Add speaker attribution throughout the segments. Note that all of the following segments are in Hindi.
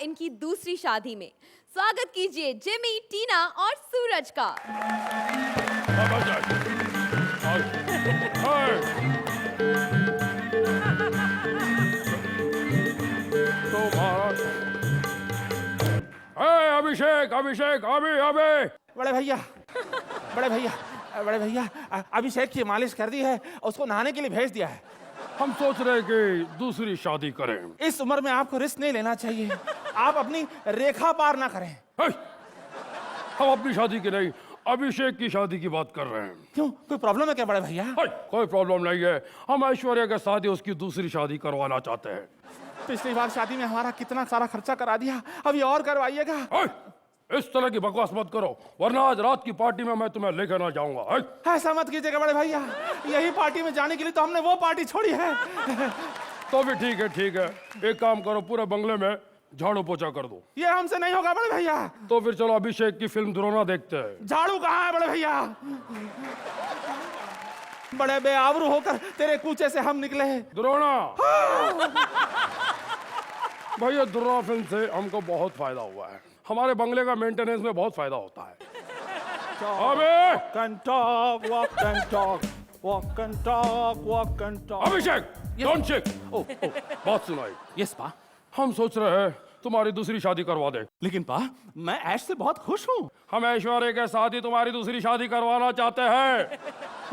Speaker 1: इनकी दूसरी शादी में। स्वागत कीजिए जिमी, टीना और सूरज का।
Speaker 2: अभिषेक अभिषेक अभी अभी
Speaker 3: बड़े भैया बड़े भैया बड़े भैया अभिषेक की मालिश कर दी है, उसको नहाने के लिए भेज दिया है।
Speaker 2: हम सोच रहे कि दूसरी शादी करें।
Speaker 3: इस उम्र में आपको रिस्क नहीं लेना चाहिए, आप अपनी रेखा पार ना करें।
Speaker 2: हम अपनी शादी की नहीं, अभिषेक की शादी की बात कर रहे हैं।
Speaker 3: क्यों, कोई प्रॉब्लम है क्या बड़े भैया?
Speaker 2: कोई प्रॉब्लम नहीं है, हम ऐश्वर्या के साथ ही उसकी दूसरी शादी करवाना चाहते हैं।
Speaker 3: पिछली बार शादी में हमारा कितना सारा खर्चा करा दिया, अभी और करवाइएगा।
Speaker 2: इस तरह की बकवास मत करो, वरना आज रात की पार्टी में मैं तुम्हें लेकर ना जाऊंगा।
Speaker 3: ऐसा मत कीजिएगा बड़े भैया, यही पार्टी में जाने के लिए तो हमने वो पार्टी छोड़ी है।
Speaker 2: तो भी ठीक है ठीक है, एक काम करो, पूरे बंगले में झाड़ू पोछा कर दो।
Speaker 3: ये हमसे नहीं होगा बड़े भैया।
Speaker 2: तो फिर चलो अभिषेक की फिल्म द्रोणा देखते हैं।
Speaker 3: झाड़ू कहाँ है बड़े भैया? बड़े बेआबरू होकर तेरे कूचे से हम निकले हैं।
Speaker 2: द्रोणा भैया, द्रोणा फिल्म से हमको बहुत फायदा हुआ है, हमारे बंगले का मेंटेनेंस में बहुत फायदा होता है। अभिषेक डोंट शेक। बात सुनाई।
Speaker 3: यस पा।
Speaker 2: हम सोच रहे हैं तुम्हारी दूसरी शादी करवा दे।
Speaker 3: लेकिन पा, मैं ऐश से बहुत खुश हूँ।
Speaker 2: हम ऐश्वर्या के साथ ही तुम्हारी दूसरी शादी करवाना चाहते हैं।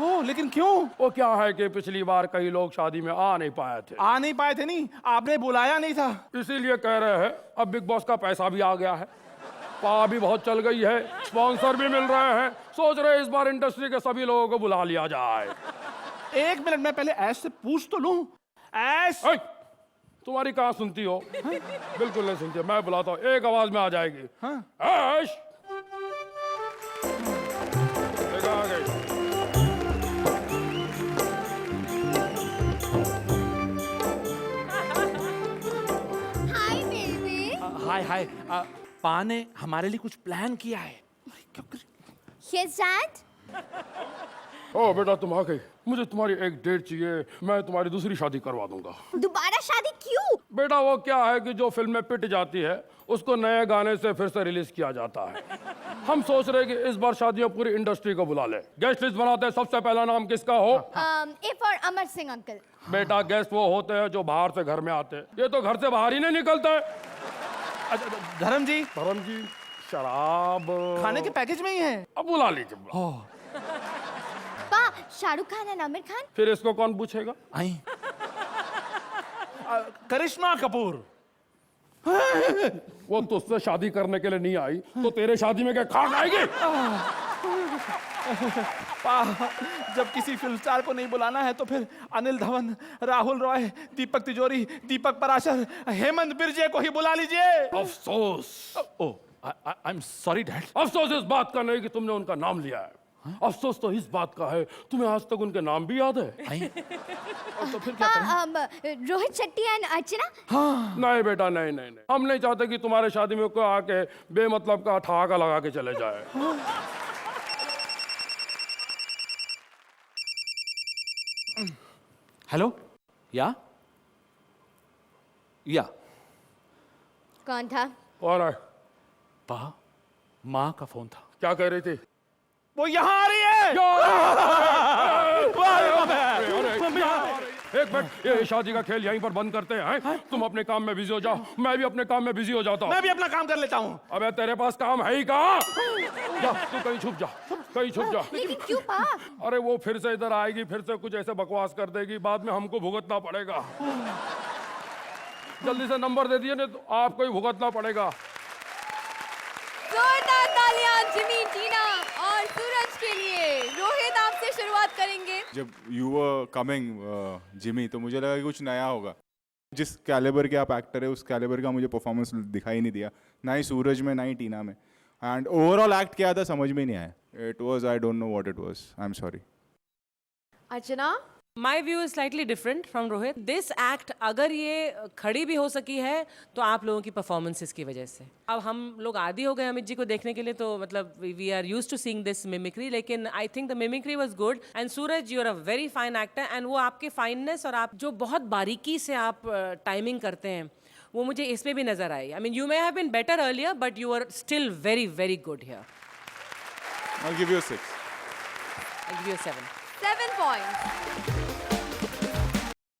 Speaker 3: ओ, लेकिन क्यों?
Speaker 2: वो क्या है कि पिछली बार कई लोग शादी में आ नहीं पाए थे।
Speaker 3: आ नहीं पाए थे नहीं, आपने बुलाया नहीं था,
Speaker 2: इसीलिए कह रहे हैं अब बिग बॉस का पैसा भी आ गया है, पा भी बहुत चल गई है, स्पॉन्सर भी मिल रहे हैं, सोच रहे इस बार इंडस्ट्री के सभी लोगों को बुला लिया जाए।
Speaker 3: एक मिनट में पहले ऐश से पूछ तो लूं। ऐश,
Speaker 2: तुम्हारी कहाँ सुनती हो? बिल्कुल नहीं सुनती, मैं बुलाता हूँ, एक आवाज में आ जाएगी। ऐश, देखा आ गई।
Speaker 1: Hi baby.
Speaker 3: Hi hi. पा ने हमारे लिए कुछ प्लान किया है।
Speaker 1: Yes dad.
Speaker 2: ओ बेटा, तुम आ गई, मुझे तुम्हारी एक डेट चाहिए, मैं तुम्हारी दूसरी शादी करवा दूंगा।
Speaker 1: दोबारा शादी क्यों?
Speaker 2: बेटा वो क्या है कि जो फिल्म में पिट जाती है उसको नए गाने से फिर से रिलीज किया जाता है। हम सोच रहे कि इस बार शादियां पूरी इंडस्ट्री को बुला ले, गेस्ट लिस्ट बनाते हैं, सबसे पहला नाम किसका हो?
Speaker 1: A for Amar Singh uncle.
Speaker 2: बेटा गेस्ट वो होते हैं जो बाहर से घर में आते हैं, ये तो घर से बाहर ही नहीं निकलते।
Speaker 3: धर्म जी,
Speaker 2: धर्म जी, शराब
Speaker 3: खाने के पैकेज में ही है।
Speaker 2: अब बुला लीजिए।
Speaker 1: पा, शाहरुख खान और आमिर खान।
Speaker 2: फिर इसको कौन पूछेगा?
Speaker 3: आई करिश्मा कपूर।
Speaker 2: वो तुझसे शादी करने के लिए नहीं आई तो तेरे शादी में क्या खाक आएगी?
Speaker 3: जब किसी फिल्म स्टार को नहीं बुलाना है तो फिर अनिल धवन, राहुल रॉय, दीपक तिजोरी, दीपक पराशर, हेमंत बिरजे को ही बुला लीजिए।
Speaker 2: अफसोस।
Speaker 3: I am sorry dad.
Speaker 2: अफसोस इस बात का नहीं कि तुमने उनका नाम लिया है, अफसोस तो इस बात का है तुम्हें आज तक उनके नाम भी याद है।
Speaker 3: तो फिर क्या करें?
Speaker 1: रोहित शेट्टी एंड अर्चना।
Speaker 2: नहीं बेटा, नहीं नहीं नहीं, हम नहीं चाहते कि तुम्हारे शादी में कोई आके बेमतलब का ठहाका लगा के चले जाए।
Speaker 3: हेलो, या
Speaker 1: कौन था?
Speaker 2: और
Speaker 3: पा, माँ का फोन था।
Speaker 2: क्या कह रही थी?
Speaker 3: वो यहाँ आ रही है।
Speaker 2: एक मिनट, ये शादी का खेल यहीं पर बंद करते हैं। तुम अपने काम में बिजी हो जाओ, मैं भी अपने काम में बिजी हो जाता हूँ।
Speaker 3: मैं भी अपना काम कर लेता हूँ।
Speaker 2: अबे तेरे पास काम है ही कहाँ? जा तू कहीं छुप जा, कहीं छुप जा।
Speaker 1: लेकिन क्यों पा?
Speaker 2: अरे वो फिर से इधर आएगी, फिर से कुछ ऐसे बकवास कर देगी, बाद में हमको भुगतना पड़ेगा। जल्दी से नंबर दे दिए, नहीं तो आपको ही भुगतना पड़ेगा।
Speaker 1: जोरदार तालियां जिमी, टीना और सूरज के लिए। रोहित, आपसे शुरुआत करेंगे।
Speaker 4: जब यू वर कमिंग जिमी, तो मुझे लगा कि कुछ नया होगा। जिस कैलिबर के आप एक्टर है उस कैलिबर का मुझे परफॉर्मेंस दिखाई नहीं दिया, ना ही सूरज में ना ही टीना में। एंड ओवरऑल एक्ट क्या था समझ में नहीं आया। It was, I don't know what it was, I am sorry.
Speaker 1: Archana,
Speaker 5: my view is slightly different from Rohit. This act अगर ये खड़ी भी हो सकी है तो आप लोगों की परफॉर्मेंसेस की वजह से। अब हम लोग आदी हो गए अमित जी को देखने के लिए, तो मतलब we are used to seeing this mimicry, लेकिन I think the mimicry was good. And Suraj, you are a very fine actor, and वो आपके फाइननेस और आप जो बहुत बारीकी से आप टाइमिंग करते हैं वो मुझे इसमें भी नजर आई. I mean, you may have been better earlier, but you are still very, very good here.
Speaker 4: I'll give you a 6.
Speaker 5: I'll give you a 7.
Speaker 1: 7 points.